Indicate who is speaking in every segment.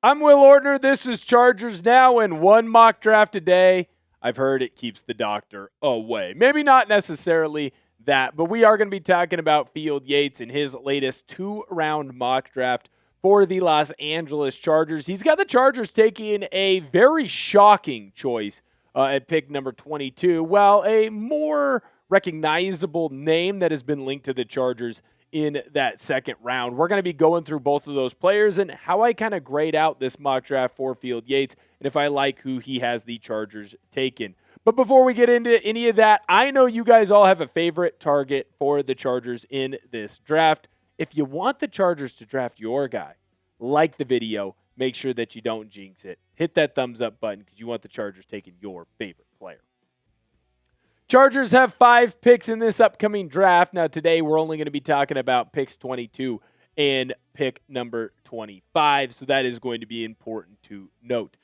Speaker 1: I'm Will Ortner. This is Chargers Now, and one mock draft a day. I've heard it keeps the doctor away. Maybe not necessarily that, but we are going to be talking about Field Yates and his latest 2-round mock draft for the Los Angeles Chargers. He's got the Chargers taking a very shocking choice at pick number 22. Well, a more recognizable name that has been linked to the Chargers in that second round. We're going to be going through both of those players and how I kind of grade out this mock draft for Field Yates and if I like who he has the Chargers taken. But before we get into any of that, I know you guys all have a favorite target for the Chargers in this draft. If you want the Chargers to draft your guy, like the video, make sure that you don't jinx it. Hit that thumbs up button because you want the Chargers taking your favorite player. Chargers have 5 picks in this upcoming draft. Now, today we're only going to be talking about picks 22 and pick number 25, so that is going to be important to note.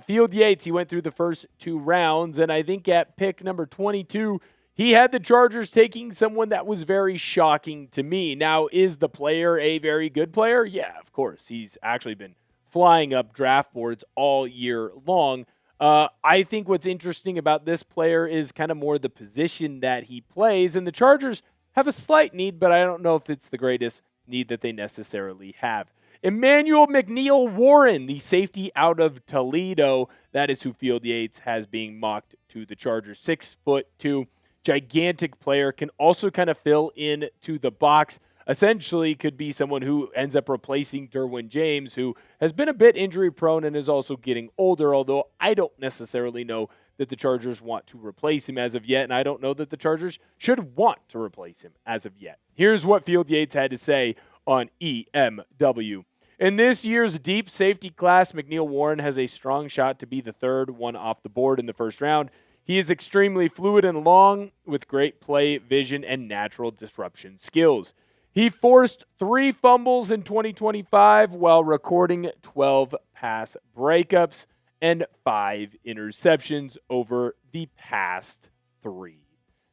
Speaker 1: Field Yates, he went through the first 2 rounds, and I think at pick number 22, he had the Chargers taking someone that was very shocking to me. Now, is the player a very good player? Yeah, of course. He's actually been flying up draft boards all year long. I think what's interesting about this player is kind of more the position that he plays, and the Chargers have a slight need, but I don't know if it's the greatest need that they necessarily have. Emmanuel McNeil-Warren, the safety out of Toledo, that is who Field Yates has being mocked to the Chargers. 6'2", gigantic player, can also kind of fill in to the box. Essentially could be someone who ends up replacing Derwin James, who has been a bit injury prone and is also getting older, although I don't necessarily know that the Chargers want to replace him as of yet, and I don't know that the Chargers should want to replace him as of yet. Here's what Field Yates had to say on EMW. In this year's deep safety class, McNeil-Warren has a strong shot to be the third one off the board in the first round. He is extremely fluid and long with great play vision and natural disruption skills. He forced 3 fumbles in 2025 while recording 12 pass breakups and 5 interceptions over the past 3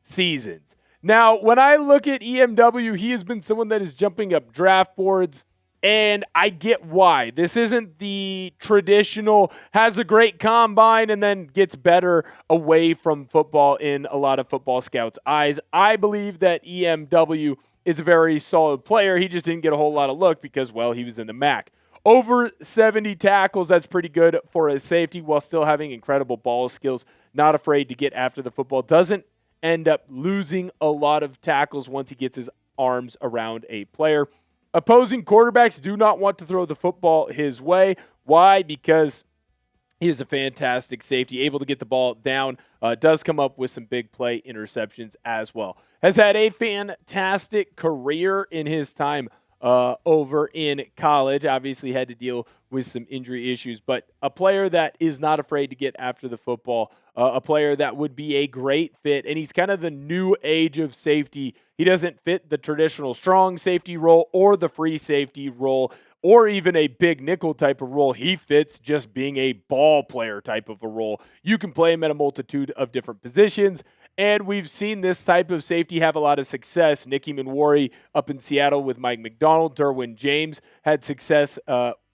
Speaker 1: seasons. Now, when I look at EMW, he has been someone that is jumping up draft boards, and I get why. This isn't the traditional has a great combine and then gets better away from football in a lot of football scouts' eyes. I believe that EMW is a very solid player. He just didn't get a whole lot of look because, well, he was in the MAC. Over 70 tackles, that's pretty good for a safety while still having incredible ball skills. Not afraid to get after the football. Doesn't end up losing a lot of tackles once he gets his arms around a player. Opposing quarterbacks do not want to throw the football his way. Why? Because he is a fantastic safety, able to get the ball down, does come up with some big play interceptions as well. Has had a fantastic career in his time over in college. Obviously had to deal with some injury issues, but a player that is not afraid to get after the football, a player that would be a great fit, and he's kind of the new age of safety. He doesn't fit the traditional strong safety role or the free safety role, or even a big nickel type of role. He fits just being a ball player type of a role. You can play him at a multitude of different positions, and we've seen this type of safety have a lot of success. Nicky Manwari up in Seattle with Mike McDonald. Derwin James had success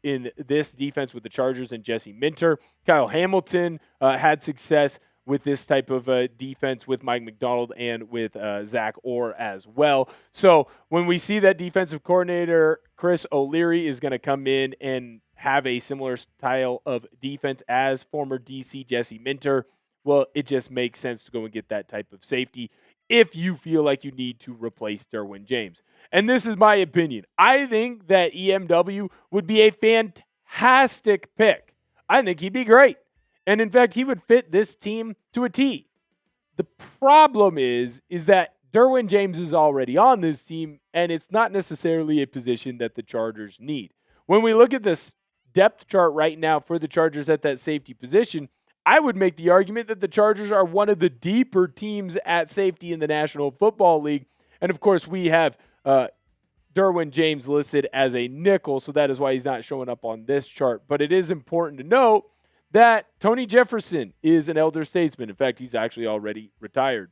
Speaker 1: in this defense with the Chargers and Jesse Minter. Kyle Hamilton had success with this type of defense with Mike McDonald and with Zach Orr as well. So when we see that defensive coordinator, Chris O'Leary, is going to come in and have a similar style of defense as former DC Jesse Minter, well, it just makes sense to go and get that type of safety if you feel like you need to replace Derwin James. And this is my opinion. I think that EMW would be a fantastic pick. I think he'd be great. And in fact, he would fit this team to a T. The problem is that Derwin James is already on this team, and it's not necessarily a position that the Chargers need. When we look at this depth chart right now for the Chargers at that safety position, I would make the argument that the Chargers are one of the deeper teams at safety in the National Football League. And of course, we have Derwin James listed as a nickel, so that is why he's not showing up on this chart. But it is important to note that Tony Jefferson is an elder statesman. In fact, he's actually already retired.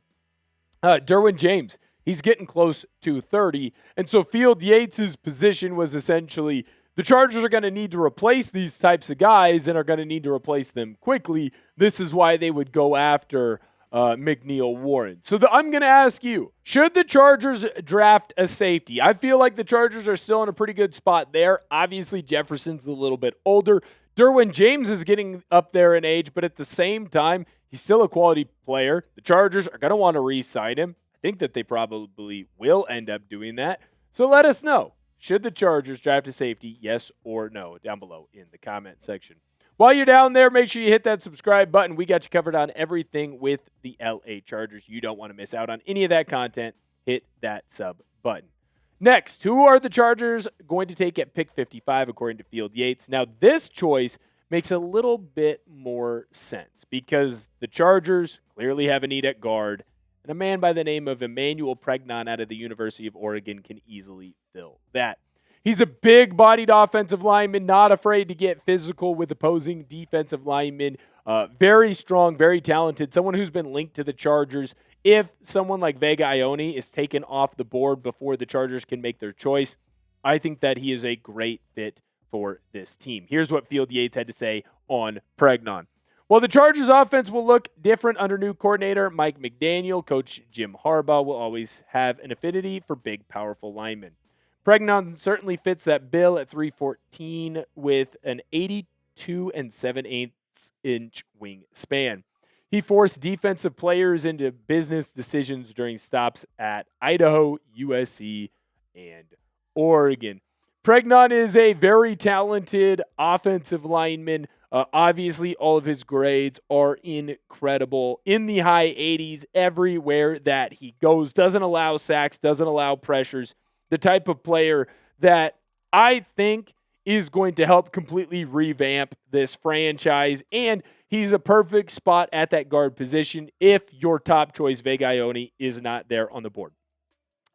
Speaker 1: Derwin James, he's getting close to 30. And so Field Yates' position was essentially the Chargers are going to need to replace these types of guys and are going to need to replace them quickly. This is why they would go after McNeil-Warren. So I'm going to ask you, should the Chargers draft a safety? I feel like the Chargers are still in a pretty good spot there. Obviously, Jefferson's a little bit older. Derwin James is getting up there in age, but at the same time, he's still a quality player. The Chargers are going to want to re-sign him. I think that they probably will end up doing that. So let us know. Should the Chargers draft a safety, yes or no, down below in the comment section. While you're down there, make sure you hit that subscribe button. We got you covered on everything with the LA Chargers. You don't want to miss out on any of that content. Hit that sub button. Next, who are the Chargers going to take at pick 55 according to Field Yates? Now, this choice makes a little bit more sense because the Chargers clearly have a need at guard, and a man by the name of Emmanuel Pregnon out of the University of Oregon can easily fill that. He's a big-bodied offensive lineman, not afraid to get physical with opposing defensive linemen. Very strong, very talented, someone who's been linked to the Chargers. If someone like Vega Ione is taken off the board before the Chargers can make their choice, I think that he is a great fit for this team. Here's what Field Yates had to say on Pregnon. Well, the Chargers offense will look different under new coordinator Mike McDaniel. Coach Jim Harbaugh will always have an affinity for big, powerful linemen. Pregnon certainly fits that bill at 314 with an 82 7/8 inch wingspan. He forced defensive players into business decisions during stops at Idaho, USC, and Oregon. Pregnon is a very talented offensive lineman. Obviously, all of his grades are incredible. In the high 80s everywhere that he goes. Doesn't allow sacks, doesn't allow pressures. The type of player that I think is going to help completely revamp this franchise. And he's a perfect spot at that guard position if your top choice, Vega Ione, is not there on the board.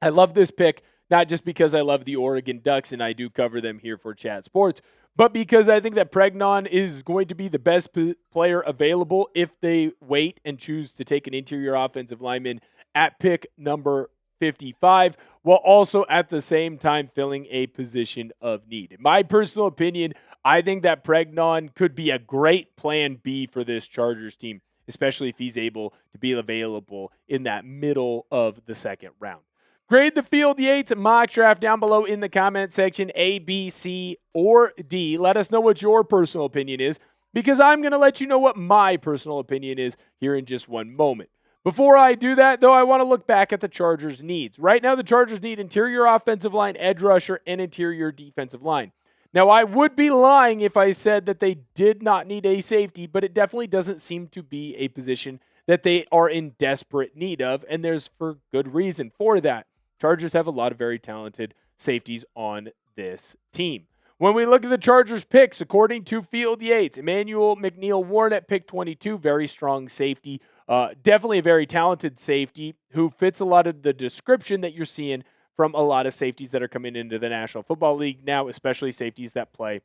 Speaker 1: I love this pick, not just because I love the Oregon Ducks and I do cover them here for Chat Sports, but because I think that Pregnon is going to be the best player available if they wait and choose to take an interior offensive lineman at pick number 55, while also at the same time filling a position of need. In my personal opinion, I think that Pregnon could be a great plan B for this Chargers team, especially if he's able to be available in that middle of the second round. Grade the Field Yates mock draft down below in the comment section, A, B, C, or D. Let us know what your personal opinion is, because I'm going to let you know what my personal opinion is here in just one moment. Before I do that, though, I want to look back at the Chargers' needs. Right now, the Chargers need interior offensive line, edge rusher, and interior defensive line. Now, I would be lying if I said that they did not need a safety, but it definitely doesn't seem to be a position that they are in desperate need of, and there's for good reason for that. Chargers have a lot of very talented safeties on this team. When we look at the Chargers picks, according to Field Yates, Emmanuel McNeil-Warren at pick 22, very strong safety. Definitely a very talented safety who fits a lot of the description that you're seeing from a lot of safeties that are coming into the National Football League now, especially safeties that play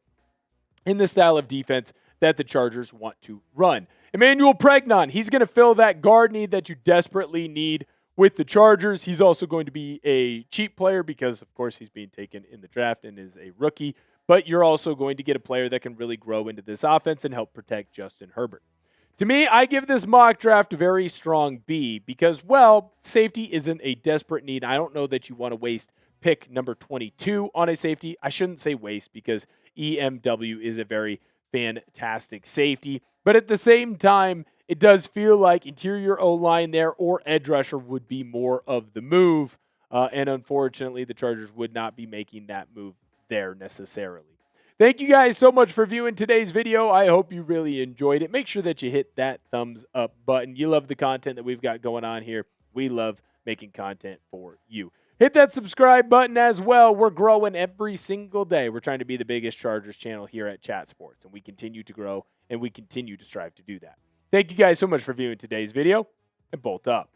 Speaker 1: in the style of defense that the Chargers want to run. Emmanuel Pregnon, he's going to fill that guard need that you desperately need with the Chargers. He's also going to be a cheap player because, of course, he's being taken in the draft and is a rookie. But you're also going to get a player that can really grow into this offense and help protect Justin Herbert. To me, I give this mock draft a very strong B because, well, safety isn't a desperate need. I don't know that you want to waste pick number 22 on a safety. I shouldn't say waste because EMW is a very fantastic safety. But at the same time, it does feel like interior O-line there or edge rusher would be more of the move. And unfortunately, the Chargers would not be making that move there necessarily. Thank you guys so much for viewing today's video. I hope you really enjoyed it. Make sure that you hit that thumbs up button. You love the content that we've got going on here. We love making content for you. Hit that subscribe button as well. We're growing every single day. We're trying to be the biggest Chargers channel here at Chat Sports, and we continue to grow, and we continue to strive to do that. Thank you guys so much for viewing today's video, and bolt up.